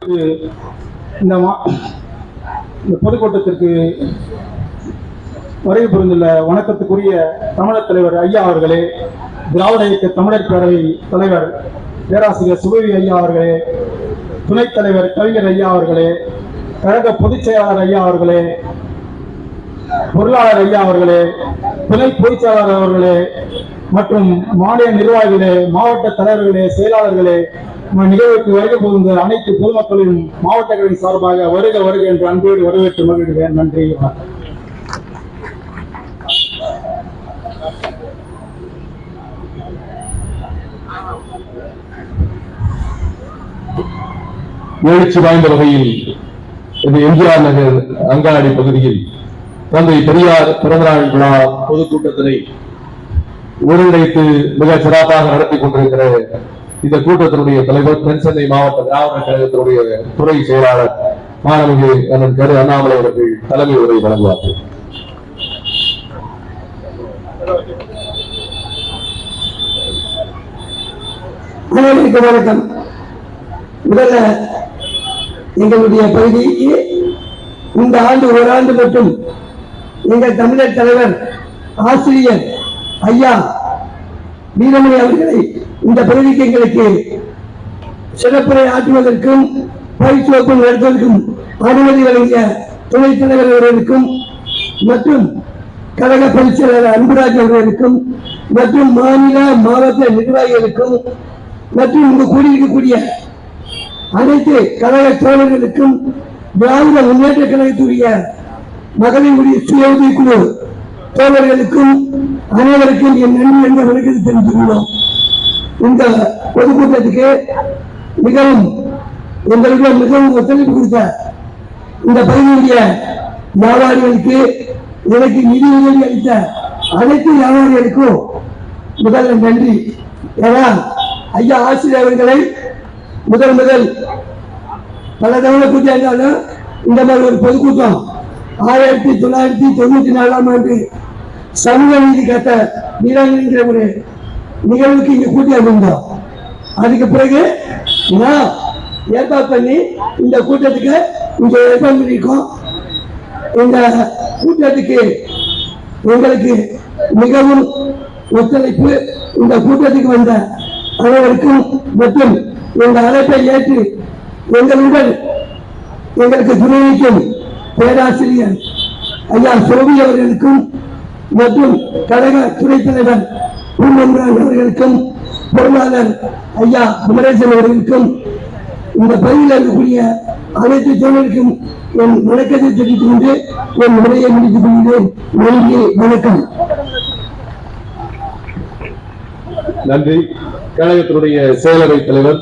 இந்த பொதுக்கூட்டத்திற்கு வருகை புரிந்துள்ள வணக்கத்துக்குரிய தமிழர் தலைவர் ஐயா அவர்களே, திராவிட இயக்க தமிழர் பேரவை தலைவர் பேராசிரியர் சுபவி ஐயா அவர்களே, துணைத் தலைவர் கவிஞர் ஐயா அவர்களே, கழக பொதுச் செயலாளர் ஐயா அவர்களே, பொருளாளர் ஐயா அவர்களே, துணை பொதுச் செயலாளர் அவர்களே மற்றும் மாநில நிர்வாகிகளே, மாவட்ட தலைவர்களே, செயலாளர்களே, நிகழ்வுக்கு வருகை புரிந்த அனைத்து பொதுமக்களின் மாவட்டங்களின் சார்பாக வருக வருக என்று அன்போடு வரவேற்று மகிழ்கிறேன். நன்றி, வணக்கம். எழுச்சி வாய்ந்த வகையில் இந்த எம்ஜிஆர் நகர் அங்காடி பகுதியில் தந்தை பெரியார் பிறந்தநாள் விழா பொதுக்கூட்டத்தினை ஒருங்கிணைத்து மிக சிறப்பாக நடத்தி கொண்டிருக்கிற இந்த கூட்டத்தினுடைய தலைவர் தென்சென்னை மாவட்ட திராவிட கழகத்தினுடைய துறை செயலாளர் மாணவிகு அண்ணன் கரு அண்ணாமலை அவர்கள் தலைமை உரை வழங்குவார்கள். வணக்கம். முதல்ல எங்களுடைய பகுதிக்கு இந்த ஆண்டு ஓராண்டு மட்டும் எங்கள் தமிழர் தலைவர் ஆசிரியர் ஐயா வீரமணி அவர்களை இந்த பகுதிக்கு எங்களுக்கு சிறப்புரை ஆற்றுவதற்கும் பயிற்சி வகுப்பு நடத்துவதற்கும் அனுமதி வழங்கிய துணைத் தலைவர் அவர்களுக்கும் மற்றும் கழக பொதுச் செயலாளர் அன்புராஜ் அவர்களுக்கும் மற்றும் மாநில மாவட்ட நிர்வாகிகளுக்கும் மற்றும் இங்கு கூடியிருக்கக்கூடிய அனைத்து கழக தோழர்களுக்கும் திராவிட முன்னேற்ற கழகத்துடைய மகளிருடைய சுய உதவி குழு தோழர்களுக்கும் அனைவருக்கும் என் நன்றி என்ற வணக்கத்தை தெரிவித்துள்ளோம். இந்த பொதுக்கூட்டத்துக்கு எங்களுக்கு மிகவும் ஒத்துழைப்பு கொடுத்த இந்த பகுதியுடைய வியாபாரிகளுக்கு, எனக்கு நிதி உதவி அளித்த அனைத்து வியாபாரிகளுக்கும் முதல்ல நன்றி. ஏன்னா ஐயா ஆசிரியர் அவர்களை முதல் பல தவணை கூட்டியிருந்தாலும் இந்த மாதிரி ஒரு பொதுக்கூட்டம் 1994ஆம் ஆண்டு சமூக நீதி கட்ட நீராங்கிற ஒரு நிகழ்வுக்கு இங்க கூட்டி வந்தோம். அதுக்கு பிறகு நான் ஏற்பாடு பண்ணி இந்த கூட்டத்துக்கு இங்க ஏற்பாடு பண்ணியிருக்கோம். இந்த கூட்டத்துக்கு எங்களுக்கு மிகவும் ஒத்துழைப்பு இந்த கூட்டத்துக்கு வந்த அனைவருக்கும் மற்றும் இந்த அழைப்பை ஏற்று எங்களுடன் எங்களுக்கு துணைக்கும் பேராசிரியர் ஐயா சோபி அவர்களுக்கும் மற்றும் கழக துணைத் தலைவர் பூமன்ராஜ் அவர்களுக்கும் பொருளாளர் ஐயா குமரேசன் அவர்களுக்கும் இந்த பகுதியில் இருக்கக்கூடிய அனைத்து தோழர்களுக்கும் என் வணக்கத்தை தெரிவித்துக் கொண்டு என் உரையை முடித்துக் கொள்கிறேன். நன்றி, வணக்கம். நன்றி. கழகத்தினுடைய செயலவை தலைவர்